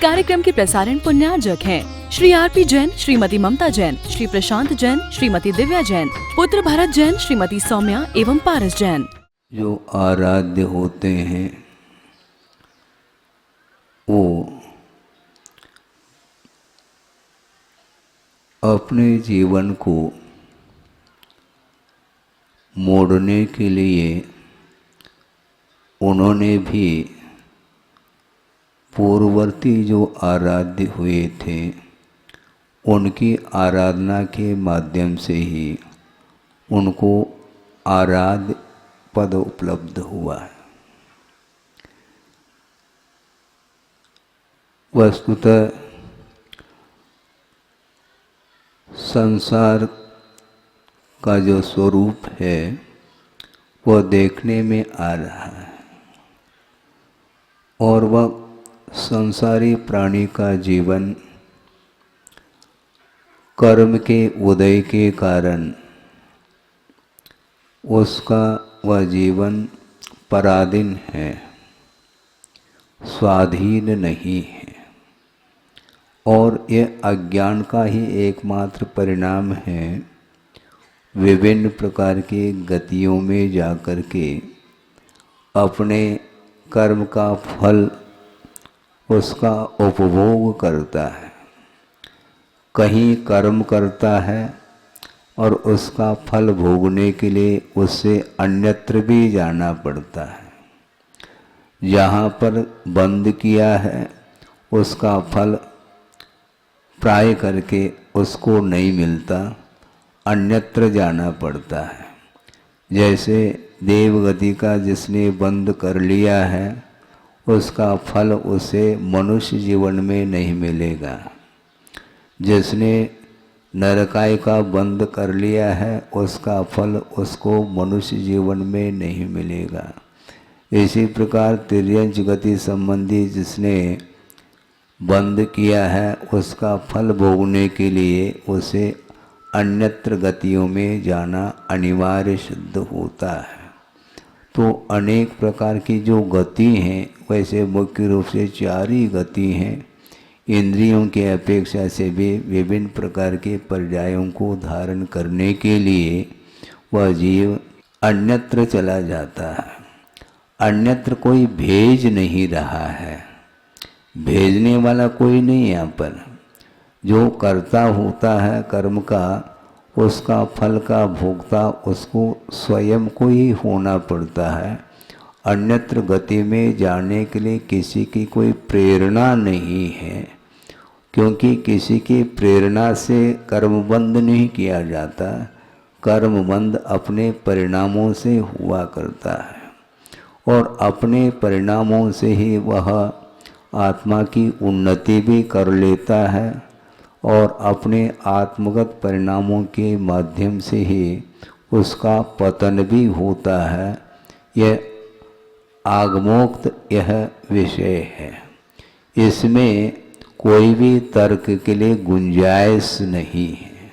कार्यक्रम के प्रसारण पुण्यार्जक हैं श्री आरपी जैन, श्रीमती ममता जैन, श्री प्रशांत जैन, श्रीमती दिव्या जैन, पुत्र भरत जैन, श्रीमती सौम्या एवं पारस जैन। जो आराध्य होते हैं वो अपने जीवन को मोड़ने के लिए उन्होंने भी पूर्ववर्ती जो आराध्य हुए थे उनकी आराधना के माध्यम से ही उनको आराध्य पद उपलब्ध हुआ है। वस्तुतः संसार का जो स्वरूप है वह देखने में आ रहा है और वह संसारी प्राणी का जीवन कर्म के उदय के कारण उसका वह जीवन पराधीन है, स्वाधीन नहीं है और यह अज्ञान का ही एकमात्र परिणाम है। विभिन्न प्रकार की गतियों में जाकर के अपने कर्म का फल उसका उपभोग करता है। कहीं कर्म करता है और उसका फल भोगने के लिए उससे अन्यत्र भी जाना पड़ता है। जहाँ पर बंद किया है उसका फल प्राय करके उसको नहीं मिलता, अन्यत्र जाना पड़ता है। जैसे देवगति का जिसने बंद कर लिया है उसका फल उसे मनुष्य जीवन में नहीं मिलेगा। जिसने नरकाय का बंद कर लिया है उसका फल उसको मनुष्य जीवन में नहीं मिलेगा। इसी प्रकार तिर्यंच गति संबंधी जिसने बंद किया है उसका फल भोगने के लिए उसे अन्यत्र गतियों में जाना अनिवार्य सिद्ध होता है। तो अनेक प्रकार की जो गति हैं वैसे मुख्य रूप से चार ही गति हैं। इंद्रियों के अपेक्षा से भी विभिन्न प्रकार के पर्यायों को धारण करने के लिए वह जीव अन्यत्र चला जाता है। अन्यत्र कोई भेज नहीं रहा है, भेजने वाला कोई नहीं यहाँ पर। जो कर्ता होता है कर्म का उसका फल का भोक्ता उसको स्वयं को ही होना पड़ता है। अन्यत्र गति में जाने के लिए किसी की कोई प्रेरणा नहीं है, क्योंकि किसी की प्रेरणा से कर्मबंध नहीं किया जाता। कर्मबंध अपने परिणामों से हुआ करता है और अपने परिणामों से ही वह आत्मा की उन्नति भी कर लेता है और अपने आत्मगत परिणामों के माध्यम से ही उसका पतन भी होता है। यह आगमोक्त यह विषय है, इसमें कोई भी तर्क के लिए गुंजाइश नहीं है,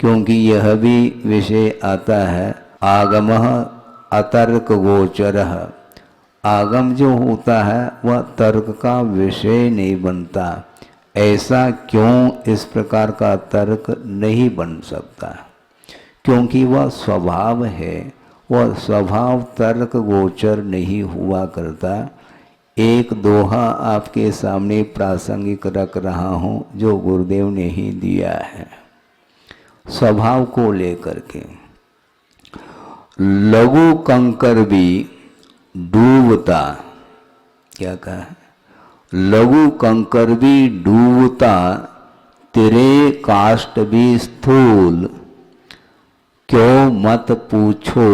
क्योंकि यह भी विषय आता है आगमः अतर्क गोचरः। आगम जो होता है वह तर्क का विषय नहीं बनता। ऐसा क्यों? इस प्रकार का तर्क नहीं बन सकता, क्योंकि वह स्वभाव है। वह स्वभाव तर्क गोचर नहीं हुआ करता। एक दोहा आपके सामने प्रासंगिक रख रहा हूँ जो गुरुदेव ने ही दिया है स्वभाव को लेकर के। लघु कंकर भी डूबता, क्या कहा है? लघु कंकर भी डूबता, तेरे काष्ठ भी स्थूल, क्यों मत पूछो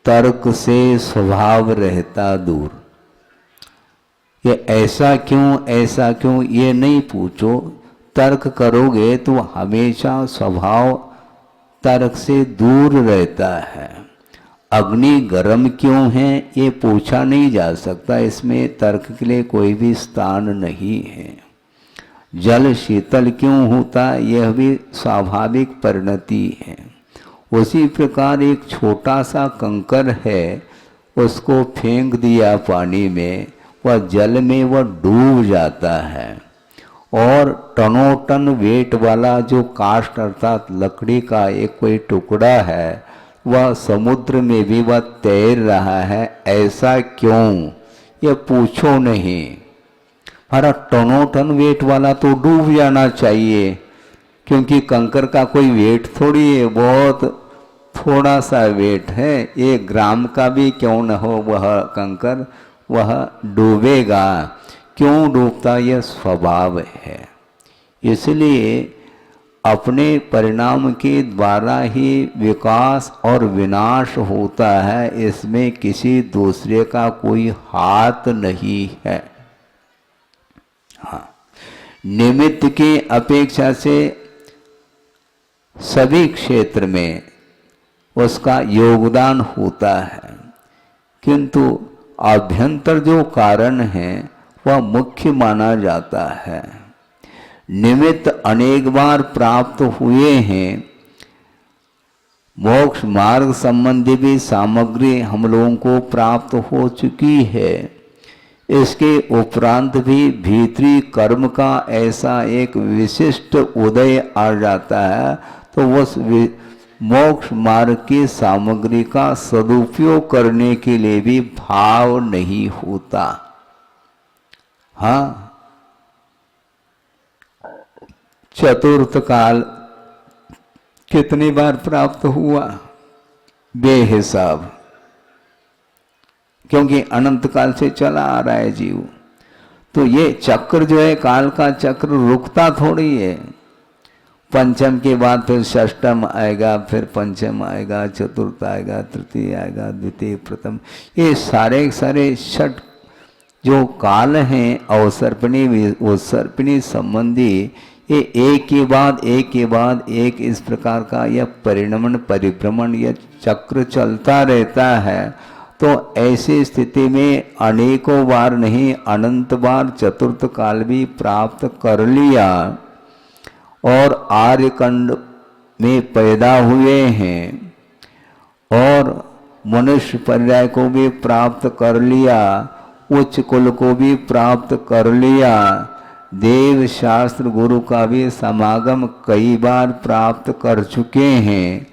तर्क से स्वभाव रहता दूर। ये ऐसा क्यों ये नहीं पूछो। तर्क करोगे तो हमेशा स्वभाव तर्क से दूर रहता है। अग्नि गर्म क्यों है ये पूछा नहीं जा सकता, इसमें तर्क के लिए कोई भी स्थान नहीं है। जल शीतल क्यों होता यह भी स्वाभाविक परिणति है। उसी प्रकार एक छोटा सा कंकर है, उसको फेंक दिया पानी में, वह जल में वह डूब जाता है। और टनोटन वेट वाला जो काष्ठ अर्थात लकड़ी का एक कोई टुकड़ा है, वह समुद्र में भी वह तैर रहा है। ऐसा क्यों, ये पूछो नहीं। हमारा टनोटन वेट वाला तो डूब जाना चाहिए, क्योंकि कंकर का कोई वेट थोड़ी है, बहुत थोड़ा सा वेट है। 1 ग्राम का भी क्यों न हो वह कंकर, वह डूबेगा। क्यों डूबता, यह स्वभाव है। इसलिए अपने परिणाम के द्वारा ही विकास और विनाश होता है, इसमें किसी दूसरे का कोई हाथ नहीं है। हाँ, निमित्त की अपेक्षा से सभी क्षेत्र में उसका योगदान होता है, किंतु आभ्यंतर जो कारण है वह मुख्य माना जाता है। निमित्त अनेक बार प्राप्त हुए हैं। मोक्ष मार्ग संबंधी भी सामग्री हम लोगों को प्राप्त हो चुकी है। इसके उपरांत भी भीतरी कर्म का ऐसा एक विशिष्ट उदय आ जाता है, तो उस मोक्ष मार्ग की सामग्री का सदुपयोग करने के लिए भी भाव नहीं होता। हाँ, चतुर्थ काल कितनी बार प्राप्त हुआ, बेहिसाब, क्योंकि अनंत काल से चला आ रहा है जीव। तो ये चक्र जो है, काल का चक्र रुकता थोड़ी है। पंचम के बाद फिर षष्टम आएगा, फिर पंचम आएगा, चतुर्थ आएगा, तृतीय आएगा, द्वितीय, प्रथम, ये सारे सारे षट जो काल हैं अवसर्पिणी उत्सर्पिणी संबंधी, ये एक के बाद एक के बाद एक इस प्रकार का यह परिणमन परिभ्रमण यह चक्र चलता रहता है। तो ऐसी स्थिति में अनेकों बार नहीं अनंत बार चतुर्थ काल भी प्राप्त कर लिया और आर्यकंड में पैदा हुए हैं और मनुष्य पर्याय को भी प्राप्त कर लिया, उच्च कुल को भी प्राप्त कर लिया, देव शास्त्र गुरु का भी समागम कई बार प्राप्त कर चुके हैं।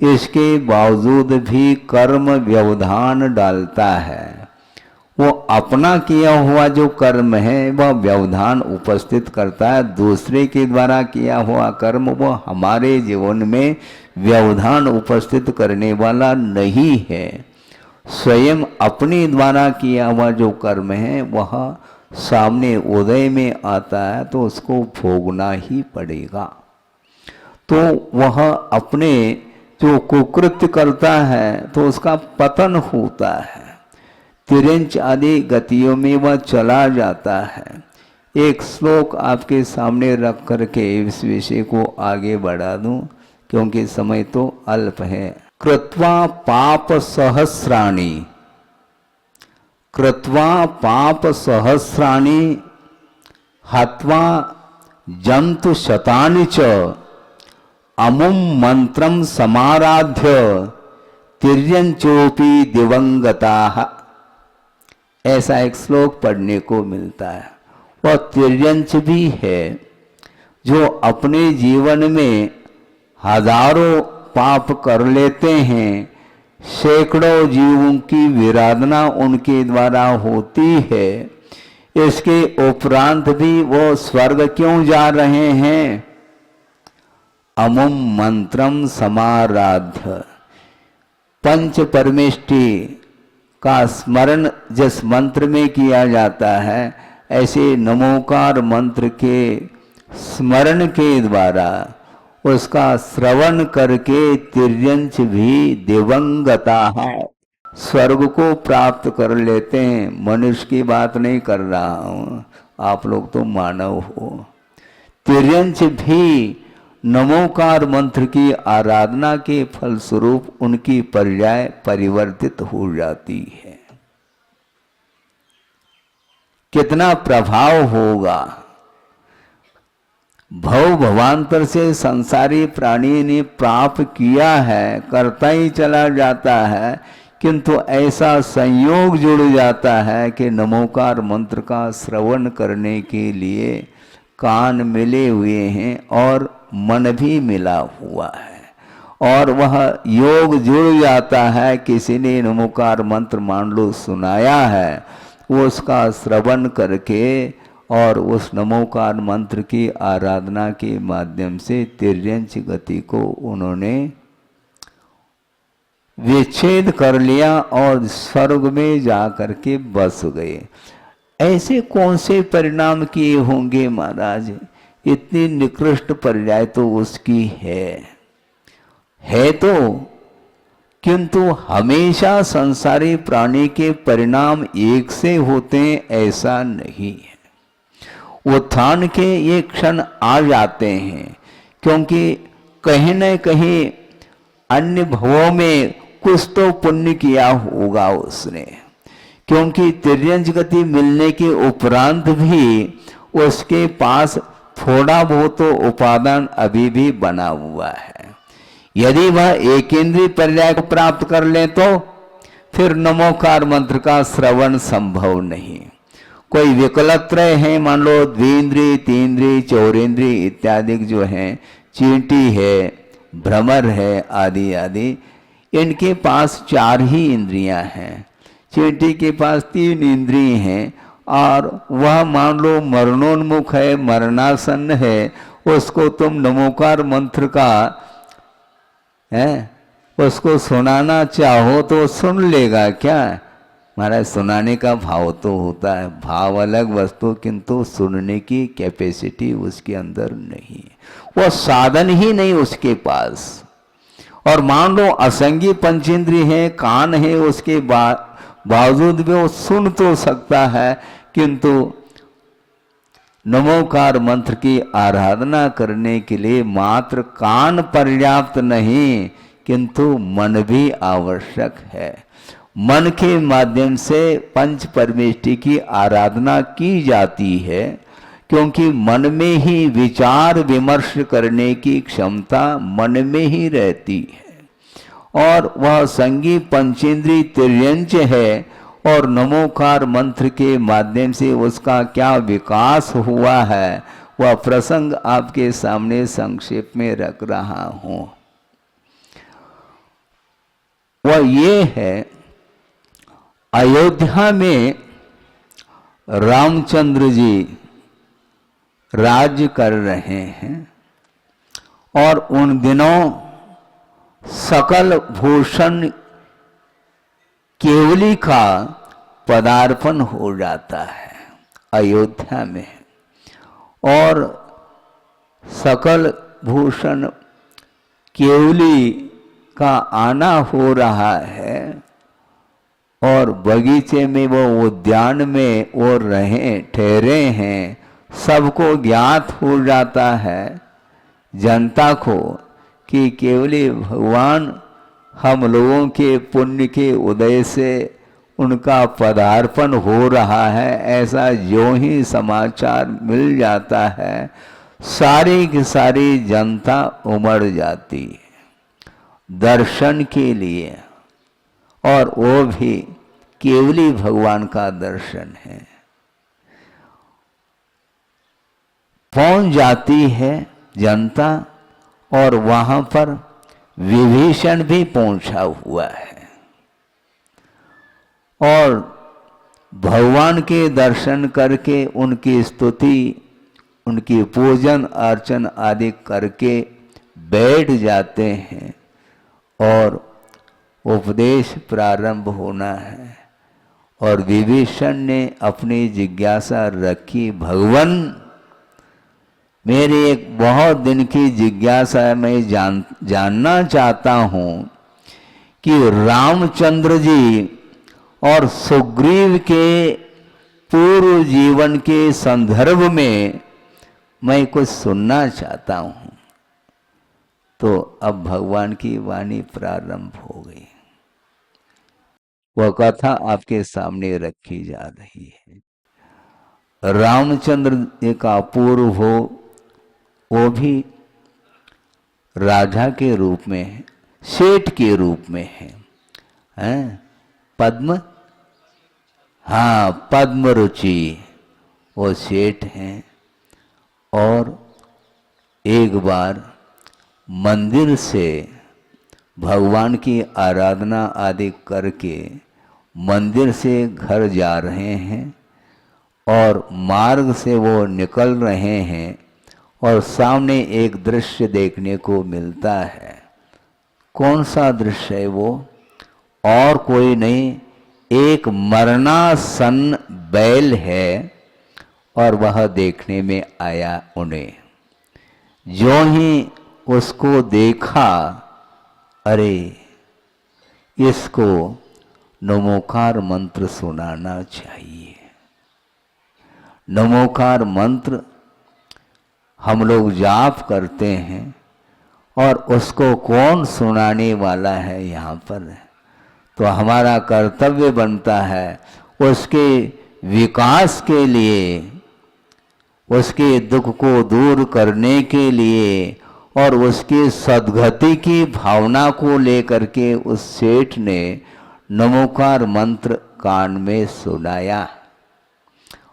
इसके बावजूद भी कर्म व्यवधान डालता है। वो अपना किया हुआ जो कर्म है वह व्यवधान उपस्थित करता है। दूसरे के द्वारा किया हुआ कर्म वो हमारे जीवन में व्यवधान उपस्थित करने वाला नहीं है। स्वयं अपने द्वारा किया हुआ जो कर्म है वह सामने उदय में आता है तो उसको भोगना ही पड़ेगा। तो वह अपने जो कुकृत्य करता है तो उसका पतन होता है, तिरंच आदि गतियों में वह चला जाता है। एक श्लोक आपके सामने रख करके इस विषय को आगे बढ़ा दूं, क्योंकि समय तो अल्प है। कृत्वा पाप सहस्राणि, कृत्वा पाप सहस्राणि हत्वा जंतु शतानि च अमुम मंत्रम समाराध्य तिर्यंचोपि दिवंगताः। ऐसा एक श्लोक पढ़ने को मिलता है। वह तिर्यंच भी है जो अपने जीवन में हजारों पाप कर लेते हैं, सैकड़ों जीवों की विराधना उनके द्वारा होती है। इसके उपरांत भी वो स्वर्ग क्यों जा रहे हैं? अमुम मंत्रम समाराध्य, पंच परमेष्टि का स्मरण जिस मंत्र में किया जाता है, ऐसे नमोकार मंत्र के स्मरण के द्वारा उसका श्रवण करके तिर्यंच भी दिवंगता है, स्वर्ग को प्राप्त कर लेते हैं। मनुष्य की बात नहीं कर रहा हूं, आप लोग तो मानव हो। तिर्यंच भी नमोकार मंत्र की आराधना के फलस्वरूप उनकी पर्याय परिवर्तित हो जाती है। कितना प्रभाव होगा। भव भवांतर से संसारी प्राणी ने प्राप्त किया है, करता ही चला जाता है, किंतु ऐसा संयोग जुड़ जाता है कि नमोकार मंत्र का श्रवण करने के लिए कान मिले हुए हैं और मन भी मिला हुआ है, और वह योग जुड़ जाता है। किसी ने नमोकार मंत्र मान लो सुनाया है, वो उसका श्रवण करके और उस नमोकार मंत्र की आराधना के माध्यम से तिर्यंच गति को उन्होंने विच्छेद कर लिया और स्वर्ग में जाकर के बस गए। ऐसे कौन से परिणाम किए होंगे महाराज? इतनी निकृष्ट पर्याय तो उसकी है तो, किंतु हमेशा संसारी प्राणी के परिणाम एक से होते हैं ऐसा नहीं है। उत्थान के ये क्षण आ जाते हैं, क्योंकि कहीं न कहीं अन्य भवों में कुछ तो पुण्य किया होगा उसने, क्योंकि तिर्यंच गति मिलने के उपरांत भी उसके पास थोड़ा बहुत तो उपादान अभी भी बना हुआ है। यदि वह एकेंद्रीय पर्याय को प्राप्त कर ले तो फिर नमोकार मंत्र का श्रवण संभव नहीं। कोई विकलत्रय है, मान लो द्विंद्रिय, तीन्द्रिय, चौरेंद्रिय इत्यादि जो हैं, चींटी है, भ्रमर है आदि आदि, इनके पास 4 ही इंद्रियां हैं। चींटी के पास 3 इंद्रिय हैं, और वह मान लो मरणोन्मुख है, मरणासन्न है, उसको तुम नमोकार मंत्र का उसको सुनाना चाहो तो सुन लेगा क्या? महाराज सुनाने का भाव तो होता है, भाव अलग वस्तु, किंतु सुनने की कैपेसिटी उसके अंदर नहीं, वो साधन ही नहीं उसके पास। और मान लो असंगी पंचेंद्रिय है, कान है, उसके बावजूद भी वो सुन तो सकता है, किंतु नमोकार मंत्र की आराधना करने के लिए मात्र कान पर्याप्त नहीं, किंतु मन भी आवश्यक है। मन के माध्यम से पंच परमेष्टि की आराधना की जाती है, क्योंकि मन में ही विचार विमर्श करने की क्षमता मन में ही रहती है, और वह संगी पंचेंद्रिय तिर्यंच है, और नमोकार मंत्र के माध्यम से उसका क्या विकास हुआ है वह प्रसंग आपके सामने संक्षेप में रख रहा हूं। वह ये है, अयोध्या में रामचंद्र जी राज्य कर रहे हैं, और उन दिनों सकल भूषण केवली का पदार्पण हो जाता है अयोध्या में, और सकल भूषण केवली का आना हो रहा है, और बगीचे में वो उद्यान में वो ठहरे हैं। सबको ज्ञात हो जाता है जनता को कि केवली भगवान हम लोगों के पुण्य के उदय से उनका पदार्पण हो रहा है। ऐसा जो ही समाचार मिल जाता है, सारी की सारी जनता उमड़ जाती है दर्शन के लिए, और वो भी केवली भगवान का दर्शन है। पहुंच जाती है जनता, और वहां पर विभीषण भी पहुंचा हुआ है, और भगवान के दर्शन करके उनकी स्तुति, उनकी पूजन अर्चन आदि करके बैठ जाते हैं, और उपदेश प्रारंभ होना है। और विभीषण ने अपनी जिज्ञासा रखी, भगवान मेरी एक बहुत दिन की जिज्ञासा है, मैं जानना चाहता हूं कि रामचंद्र जी और सुग्रीव के पूर्व जीवन के संदर्भ में मैं कुछ सुनना चाहता हूं। तो अब भगवान की वाणी प्रारंभ हो गई, वह कथा आपके सामने रखी जा रही है। रामचंद्र जी का पूर्व हो, वो भी राजा के रूप में है, सेठ के रूप में है, पद्म, हाँ पद्म रुचि, वो सेठ हैं। और एक बार मंदिर से भगवान की आराधना आदि करके मंदिर से घर जा रहे हैं और मार्ग से वो निकल रहे हैं और सामने एक दृश्य देखने को मिलता है। कौन सा दृश्य है वो? और कोई नहीं, एक मरणासन बैल है और वह देखने में आया उन्हें। जो ही उसको देखा, अरे इसको नमोकार मंत्र सुनाना चाहिए। नमोकार मंत्र हम लोग जाप करते हैं और उसको कौन सुनाने वाला है यहाँ पर? तो हमारा कर्तव्य बनता है उसके विकास के लिए, उसके दुख को दूर करने के लिए और उसकी सद्गति की भावना को लेकर के उस सेठ ने नमोकार मंत्र कान में सुनाया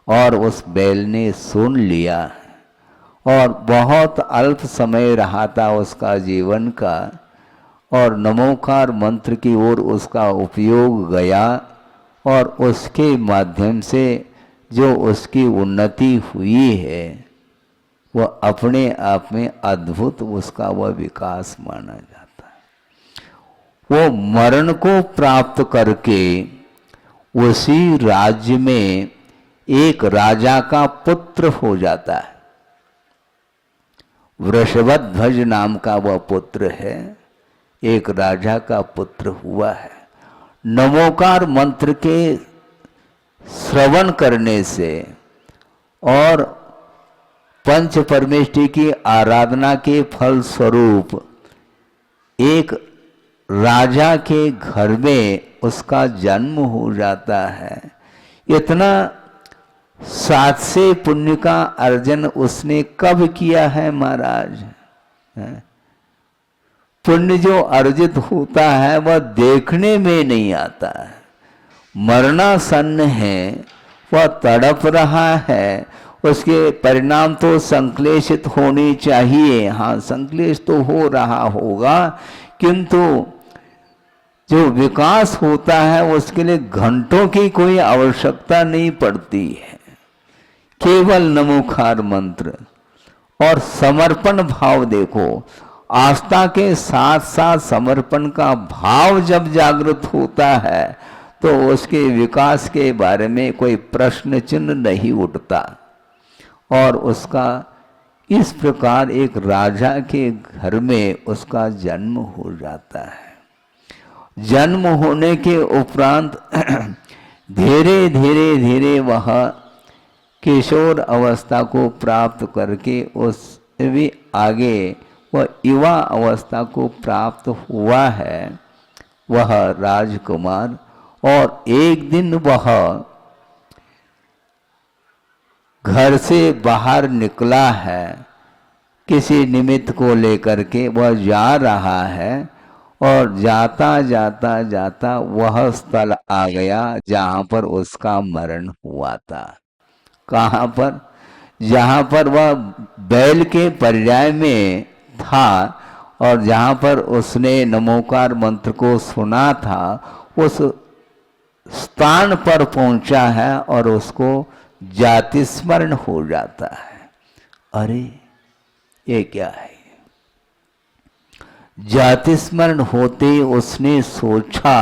और उस बैल ने सुन लिया। और बहुत अल्प समय रहा था उसका जीवन का, और नमोकार मंत्र की ओर उसका उपयोग गया और उसके माध्यम से जो उसकी उन्नति हुई है वह अपने आप में अद्भुत, उसका वह विकास माना जाता है। वो मरण को प्राप्त करके उसी राज्य में एक राजा का पुत्र हो जाता है। वृषभध्वज नाम का वह पुत्र है, एक राजा का पुत्र हुआ है। नमोकार मंत्र के श्रवण करने से और पंच परमेष्टि की आराधना के फल स्वरूप एक राजा के घर में उसका जन्म हो जाता है। इतना सात से पुण्य का अर्जन उसने कब किया है महाराज? पुण्य जो अर्जित होता है वह देखने में नहीं आता है। मरणासन्न है, वह तड़प रहा है, उसके परिणाम तो संक्लेशित होने चाहिए। हाँ, संक्लेश तो हो रहा होगा, किंतु जो विकास होता है उसके लिए घंटों की कोई आवश्यकता नहीं पड़ती है। केवल नमोकार मंत्र और समर्पण भाव देखो, आस्था के साथ साथ समर्पण का भाव जब जागृत होता है तो उसके विकास के बारे में कोई प्रश्न चिन्ह नहीं उठता। और उसका इस प्रकार एक राजा के घर में उसका जन्म हो जाता है। जन्म होने के उपरांत धीरे धीरे धीरे वह किशोर अवस्था को प्राप्त करके उससे भी आगे वह युवा अवस्था को प्राप्त हुआ है वह राजकुमार। और एक दिन वह घर से बाहर निकला है, किसी निमित्त को लेकर के वह जा रहा है और जाता जाता जाता वह स्थल आ गया जहाँ पर उसका मरण हुआ था। कहाँ पर? जहाँ पर वह बैल के पर्याय में था और जहाँ पर उसने नमोकार मंत्र को सुना था, उस स्थान पर पहुंचा है और उसको जाति स्मरण हो जाता है। अरे ये क्या है? जाति स्मरण होते उसने सोचा,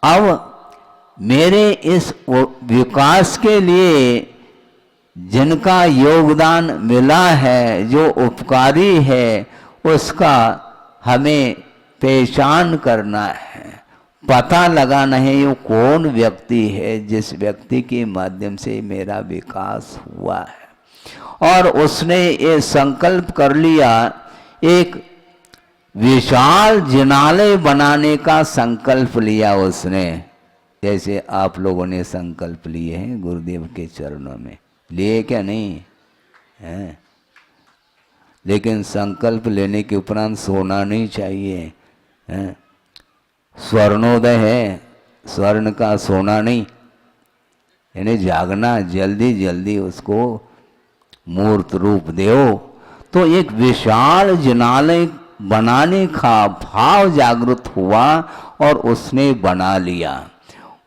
अब मेरे इस विकास के लिए जिनका योगदान मिला है, जो उपकारी है, उसका हमें पहचान करना है, पता लगाना है ये कौन व्यक्ति है जिस व्यक्ति के माध्यम से मेरा विकास हुआ है। और उसने ये संकल्प कर लिया, एक विशाल जिनालय बनाने का संकल्प लिया उसने। जैसे आप लोगों ने संकल्प लिए हैं गुरुदेव के चरणों में, लिए क्या नहीं है? लेकिन संकल्प लेने के उपरांत सोना नहीं चाहिए है? स्वर्णोदय है, स्वर्ण का सोना नहीं, यानी जागना, जल्दी जल्दी उसको मूर्त रूप दो। तो एक विशाल जिनालय बनाने का भाव जागृत हुआ और उसने बना लिया।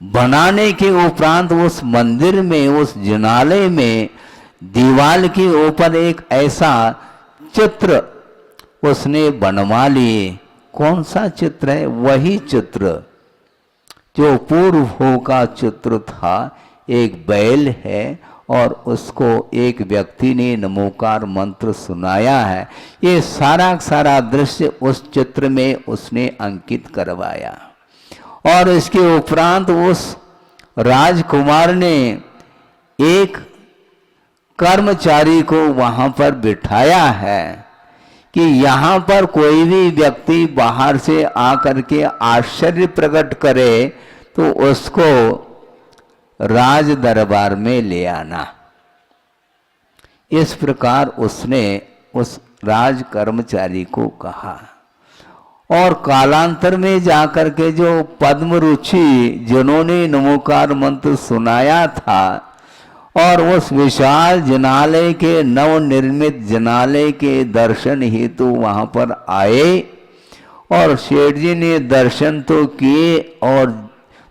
बनाने के उपरांत उस मंदिर में, उस जिनालय में दीवार के ऊपर एक ऐसा चित्र उसने बनवा लिए। कौन सा चित्र है? वही चित्र जो पूर्व का चित्र था। एक बैल है और उसको एक व्यक्ति ने नमोकार मंत्र सुनाया है। ये सारा दृश्य उस चित्र में उसने अंकित करवाया। और इसके उपरांत उस राजकुमार ने एक कर्मचारी को वहां पर बिठाया है कि यहाँ पर कोई भी व्यक्ति बाहर से आकर के आश्चर्य प्रकट करे तो उसको राज दरबार में ले आना। इस प्रकार उसने उस राज कर्मचारी को कहा। और कालांतर में जाकर के जो पद्म रुचि जिन्होंने नमोकार मंत्र सुनाया था और उस विशाल जिनालय के नवनिर्मित जिनालय के दर्शन हेतु वहां पर आए और शेठ जी ने दर्शन तो किए और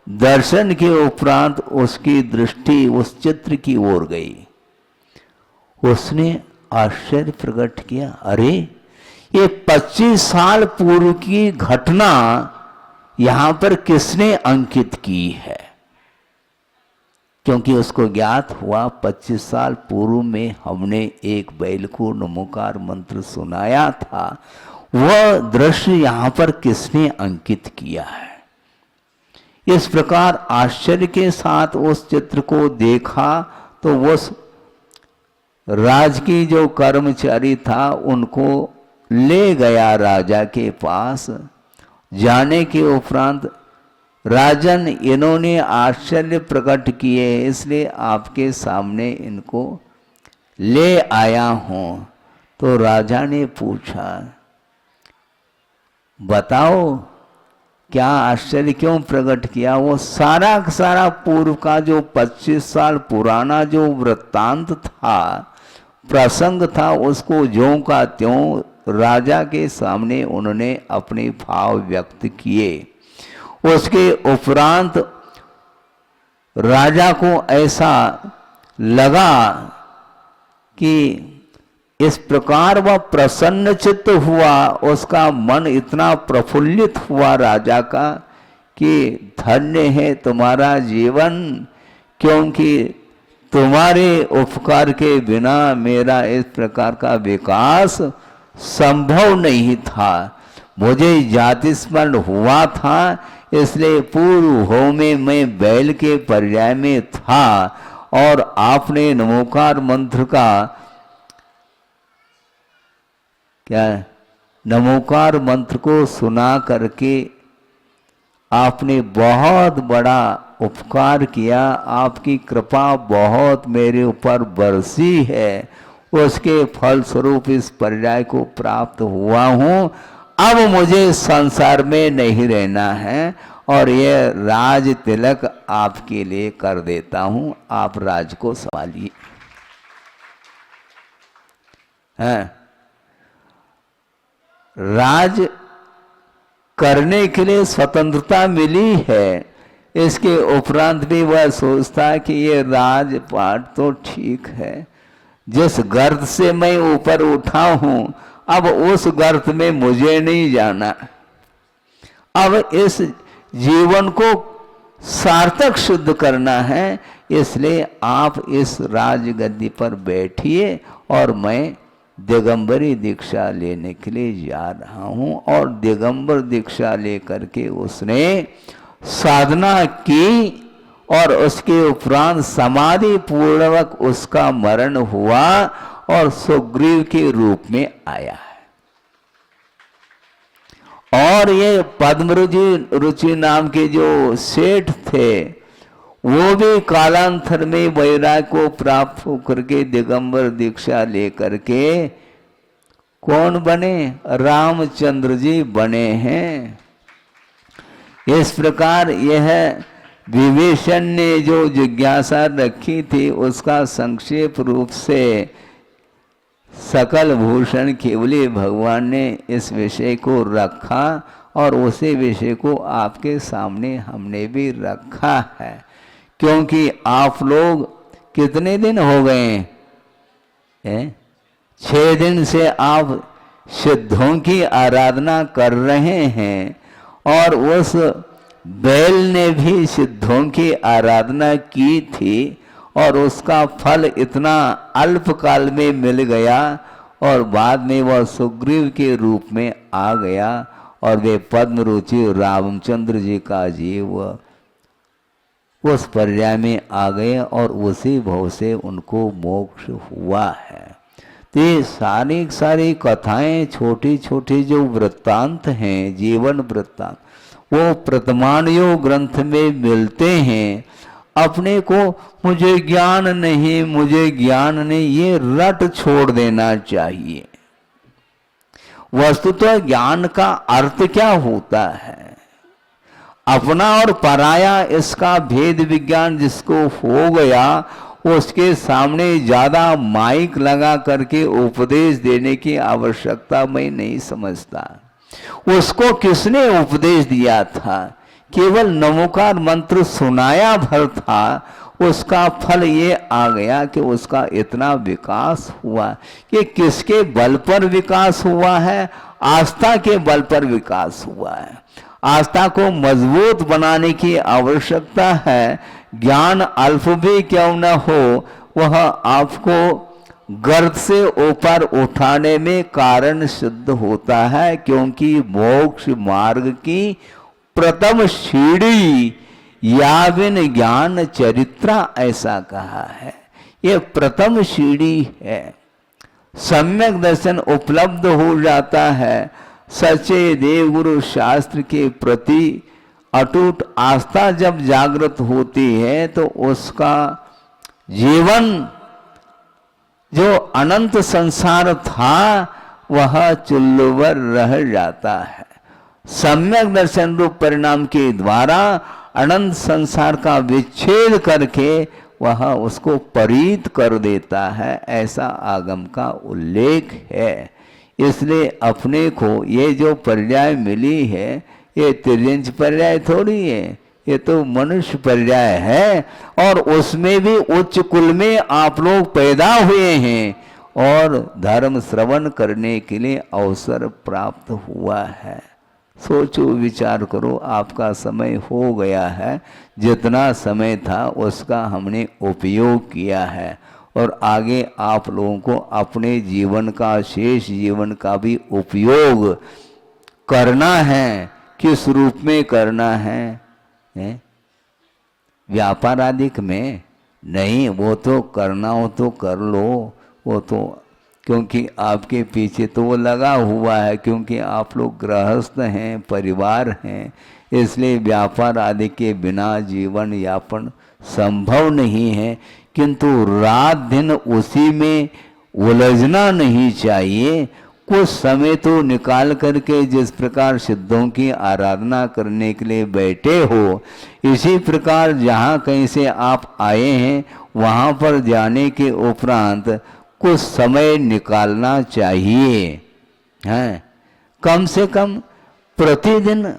दर्शन के उपरांत उसकी दृष्टि उस चित्र की ओर गई। उसने आश्चर्य प्रकट किया, अरे ये 25 साल पूर्व की घटना यहां पर किसने अंकित की है? क्योंकि उसको ज्ञात हुआ 25 साल पूर्व में हमने एक बैल को नमोकार मंत्र सुनाया था, वह दृश्य यहां पर किसने अंकित किया है। इस प्रकार आश्चर्य के साथ उस चित्र को देखा तो उस राज की जो कर्मचारी था उनको ले गया राजा के पास। जाने के उपरांत, राजन इन्होंने आश्चर्य प्रकट किए इसलिए आपके सामने इनको ले आया हूं। तो राजा ने पूछा, बताओ क्या आश्चर्य क्यों प्रकट किया? वो सारा पूर्व का जो 25 साल पुराना जो वृत्तांत था, प्रसंग था, उसको ज्यों का त्यों राजा के सामने उन्होंने अपने भाव व्यक्त किए। उसके उपरांत राजा को ऐसा लगा कि इस प्रकार वह प्रसन्न चित्त हुआ, उसका मन इतना प्रफुल्लित हुआ राजा का कि धन्य है तुम्हारा जीवन, क्योंकि तुम्हारे उपकार के बिना मेरा इस प्रकार का विकास संभव नहीं था। मुझे जाति स्मरण हुआ था, इसलिए पूर्व हो में मैं बैल के पर्याय में था और आपने नमोकार मंत्र का क्या नमोकार मंत्र को सुना करके आपने बहुत बड़ा उपकार किया। आपकी कृपा बहुत मेरे ऊपर बरसी है, उसके फलस्वरूप इस पर्याय को प्राप्त हुआ हूँ। अब मुझे संसार में नहीं रहना है और यह राज तिलक आपके लिए कर देता हूँ, आप राज को संभालिए। राज करने के लिए स्वतंत्रता मिली है, इसके उपरांत भी वह सोचता है कि ये राजपाट तो ठीक है, जिस गर्त से मैं ऊपर उठा हूं अब उस गर्त में मुझे नहीं जाना। अब इस जीवन को सार्थक सिद्ध करना है, इसलिए आप इस राजगद्दी पर बैठिए और मैं दिगंबरी दीक्षा लेने के लिए जा रहा हूं। और दिगंबर दीक्षा लेकर के उसने साधना की और उसके उपरांत समाधि पूर्वक उसका मरण हुआ और सुग्रीव के रूप में आया है। और ये पद्म रुचि नाम के जो सेठ थे वो भी कालांतर में वैराग्य को प्राप्त होकर के दिगंबर दीक्षा लेकर के कौन बने? रामचंद्र जी बने हैं। इस प्रकार यह विभीषण ने जो जिज्ञासा रखी थी उसका संक्षेप रूप से सकल भूषण केवली भगवान ने इस विषय को रखा और उसी विषय को आपके सामने हमने भी रखा है। क्योंकि आप लोग कितने दिन हो गए हैं? 6 दिन से आप सिद्धों की आराधना कर रहे हैं और उस बैल ने भी सिद्धों की आराधना की थी और उसका फल इतना अल्पकाल में मिल गया और बाद में वह सुग्रीव के रूप में आ गया और वे पद्म रुचि रामचंद्र जी का जीव उस पर्याय में आ गए और उसी भाव से उनको मोक्ष हुआ है। तो ये सारी कथाएं छोटी छोटी जो वृत्तांत हैं, जीवन वृत्तांत, वो प्रथमान्यो ग्रंथ में मिलते हैं। अपने को मुझे ज्ञान नहीं, ये रट छोड़ देना चाहिए। वस्तुतः ज्ञान का अर्थ क्या होता है? अपना और पराया इसका भेद विज्ञान जिसको हो गया, उसके सामने ज्यादा माइक लगा करके उपदेश देने की आवश्यकता मैं नहीं समझता। उसको किसने उपदेश दिया था? केवल नमोकार मंत्र सुनाया भर था। उसका फल ये आ गया कि उसका इतना विकास हुआ कि किसके बल पर विकास हुआ है? आस्था के बल पर विकास हुआ है। आस्था को मजबूत बनाने की आवश्यकता है। ज्ञान अल्प भी क्यों न हो, वह आपको गर्त से ऊपर उठाने में कारण सिद्ध होता है। क्योंकि मोक्ष मार्ग की प्रथम सीढ़ी या बिन ज्ञान चरित्रा ऐसा कहा है। ये प्रथम सीढ़ी है। सम्यक दर्शन उपलब्ध हो जाता है। सच्चे देवगुरु शास्त्र के प्रति अटूट आस्था जब जागृत होती है तो उसका जीवन जो अनंत संसार था वह चुल्लुवर रह जाता है। सम्यक दर्शन रूप परिणाम के द्वारा अनंत संसार का विच्छेद करके वह उसको परीत कर देता है, ऐसा आगम का उल्लेख है। इसलिए अपने को ये जो पर्याय मिली है ये तिर्यंच पर्याय थोड़ी है, ये तो मनुष्य पर्याय है। और उसमें भी उच्च कुल में आप लोग पैदा हुए हैं और धर्म श्रवण करने के लिए अवसर प्राप्त हुआ है। सोचो विचार करो, आपका समय हो गया है। जितना समय था उसका हमने उपयोग किया है और आगे आप लोगों को अपने जीवन का, शेष जीवन का भी उपयोग करना है। किस रूप में करना है? व्यापार आदिक में नहीं, वो तो करना हो तो कर लो, वो तो क्योंकि आपके पीछे तो वो लगा हुआ है। क्योंकि आप लोग गृहस्थ हैं, परिवार हैं, इसलिए व्यापार आदि के बिना जीवन यापन संभव नहीं है। किंतु रात दिन उसी में उलझना नहीं चाहिए। कुछ समय तो निकाल करके जिस प्रकार सिद्धों की आराधना करने के लिए बैठे हो, इसी प्रकार जहाँ कहीं से आप आए हैं वहाँ पर जाने के उपरांत कुछ समय निकालना चाहिए। हैं, कम से कम प्रतिदिन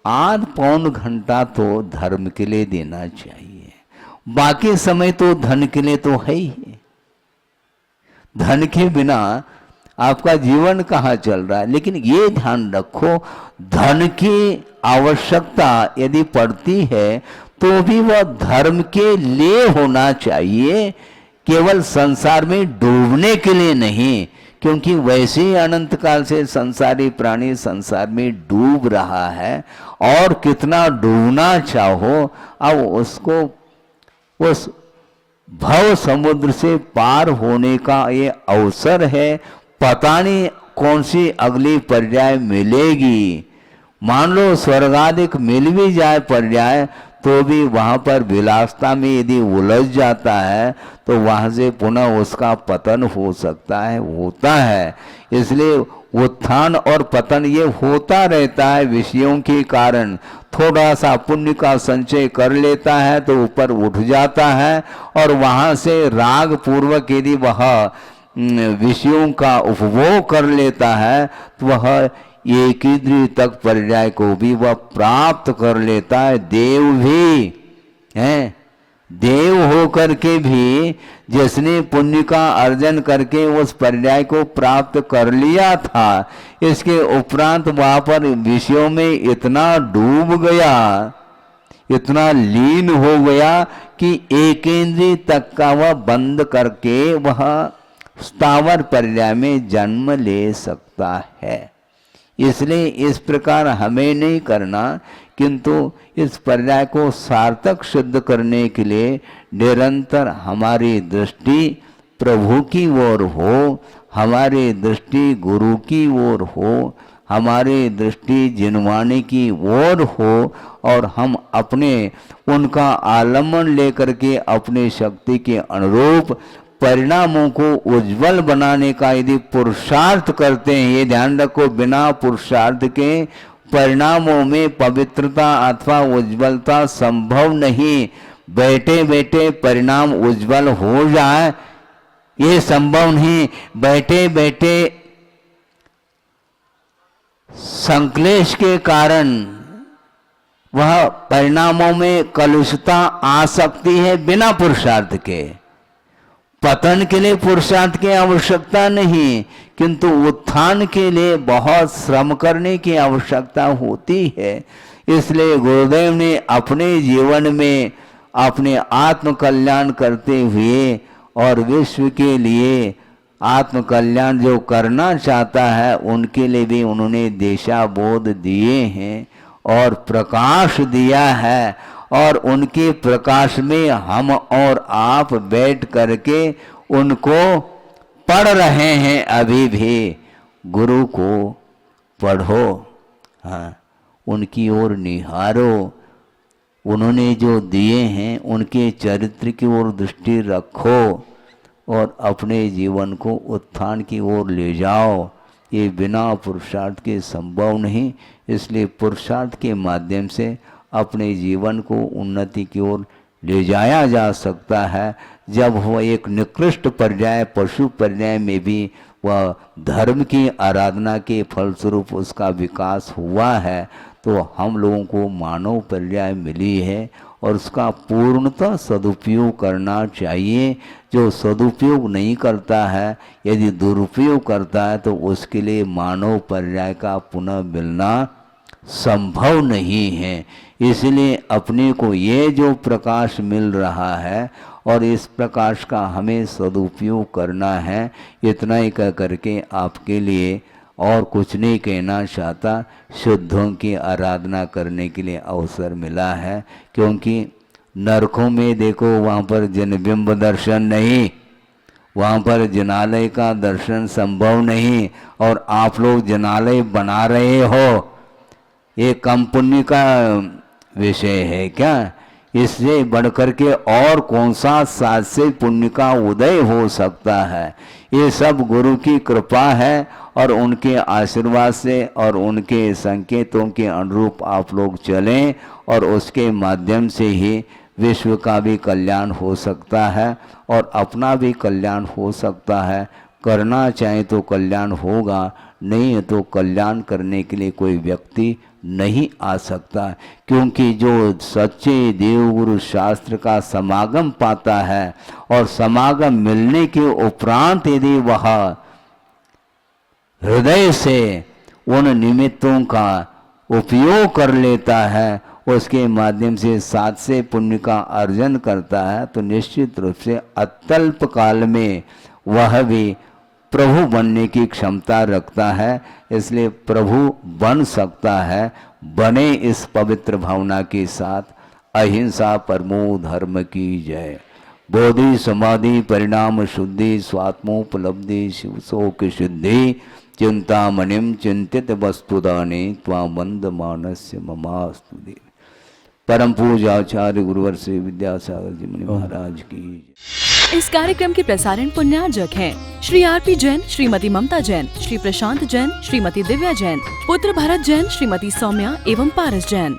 आध पौन घंटा तो धर्म के लिए देना चाहिए। बाकी समय तो धन के लिए तो है ही। धन के बिना आपका जीवन कहाँ चल रहा है? लेकिन ये ध्यान रखो, धन की आवश्यकता यदि पड़ती है तो भी वह धर्म के लिए होना चाहिए, केवल संसार में डूबने के लिए नहीं। क्योंकि वैसे ही अनंत काल से संसारी प्राणी संसार में डूब रहा है और कितना डूबना चाहो, अब उसको उस भव समुद्र से पार होने का ये अवसर है। पता नहीं कौन सी अगली पर्याय मिलेगी। मान लो स्वर्गाधिक मिल भी जाए पर्याय, तो भी वहाँ पर विलासता में यदि उलझ जाता है तो वहाँ से पुनः उसका पतन हो सकता है, होता है। इसलिए उत्थान और पतन ये होता रहता है विषयों के कारण। थोड़ा सा पुण्य का संचय कर लेता है तो ऊपर उठ जाता है, और वहां से राग पूर्वक यदि वह विषयों का उपभोग कर लेता है तो वह एक इंद्रिय तक पर्याय को भी वह प्राप्त कर लेता है। देव भी है, देव होकर के भी जिसने पुण्य का अर्जन करके उस पर्याय को प्राप्त कर लिया था, इसके उपरांत वहां पर विषयों में इतना डूब गया, इतना लीन हो गया कि एक इंद्रिय तक का वह बंद करके वह स्थावर पर्याय में जन्म ले सकता है। इसलिए इस प्रकार हमें नहीं करना, किंतु इस पर्याय को सार्थक सिद्ध करने के लिए निरंतर हमारी दृष्टि प्रभु की ओर हो, हमारी दृष्टि गुरु की ओर हो, हमारी दृष्टि जिनवाणी की ओर हो, और हम अपने उनका आलम्बन लेकर के अपने शक्ति के अनुरूप परिणामों को उज्जवल बनाने का यदि पुरुषार्थ करते हैं। ये ध्यान रखो, बिना पुरुषार्थ के परिणामों में पवित्रता अथवा उज्जवलता संभव नहीं। बैठे बैठे परिणाम उज्जवल हो जाए ये संभव नहीं। बैठे बैठे संक्लेश के कारण वह परिणामों में कलुषता आ सकती है बिना पुरुषार्थ के। पतन के लिए पुरुषार्थ की आवश्यकता नहीं, किंतु उत्थान के लिए बहुत श्रम करने की आवश्यकता होती है। इसलिए गुरुदेव ने अपने जीवन में अपने आत्म कल्याण करते हुए और विश्व के लिए आत्म कल्याण जो करना चाहता है उनके लिए भी उन्होंने दिशा बोध दिए हैं और प्रकाश दिया है, और उनके प्रकाश में हम और आप बैठ करके उनको पढ़ रहे हैं। अभी भी गुरु को पढ़ो, हाँ, उनकी ओर निहारो, उन्होंने जो दिए हैं उनके चरित्र की ओर दृष्टि रखो और अपने जीवन को उत्थान की ओर ले जाओ। ये बिना पुरुषार्थ के संभव नहीं। इसलिए पुरुषार्थ के माध्यम से अपने जीवन को उन्नति की ओर ले जाया जा सकता है। जब वह एक निकृष्ट पर्याय पशु पर्याय में भी वह धर्म की आराधना के फलस्वरूप उसका विकास हुआ है, तो हम लोगों को मानव पर्याय मिली है और उसका पूर्णतः सदुपयोग करना चाहिए। जो सदुपयोग नहीं करता है, यदि दुरुपयोग करता है, तो उसके लिए मानव पर्याय का पुनः मिलना संभव नहीं है। इसलिए अपने को ये जो प्रकाश मिल रहा है और इस प्रकाश का हमें सदुपयोग करना है, इतना ही कह करके आपके लिए और कुछ नहीं कहना चाहता। शुद्धों की आराधना करने के लिए अवसर मिला है, क्योंकि नरकों में देखो वहाँ पर जनबिंब दर्शन नहीं, वहाँ पर जनालय का दर्शन संभव नहीं, और आप लोग जनालय बना रहे हो, ये कम पुण्य का विषय है क्या? इससे बढ़कर के और कौन सा साहस्य पुण्य का उदय हो सकता है? ये सब गुरु की कृपा है और उनके आशीर्वाद से और उनके संकेतों के अनुरूप आप लोग चलें, और उसके माध्यम से ही विश्व का भी कल्याण हो सकता है और अपना भी कल्याण हो सकता है। करना चाहे तो कल्याण होगा, नहीं है तो कल्याण करने के लिए कोई व्यक्ति नहीं आ सकता, क्योंकि जो सच्चे देवगुरु शास्त्र का समागम पाता है और समागम मिलने के उपरांत यदि वह हृदय से उन निमित्तों का उपयोग कर लेता है, उसके माध्यम से साथ से पुण्य का अर्जन करता है, तो निश्चित रूप से अत्यल्प काल में वह भी प्रभु बनने की क्षमता रखता है। इसलिए प्रभु बन सकता है। बने इस पवित्र भावना के साथ। अहिंसा परमो धर्म की जय। बोधि समाधि परिणाम शुद्धि स्वात्मोपलब्धि शिव शोक शुद्धि चिंतामणिम चिंतित वस्तुदाने त्वामंद मानस्य ममास्तु। परम पूज्य आचार्य गुरुवर श्री विद्यासागर जी मुनि महाराज की। इस कार्यक्रम के प्रसारण पुण्यार्जक हैं श्री आरपी जैन, श्रीमती ममता जैन, श्री प्रशांत जैन, श्रीमती दिव्या जैन, पुत्र भरत जैन, श्रीमती सौम्या एवं पारस जैन।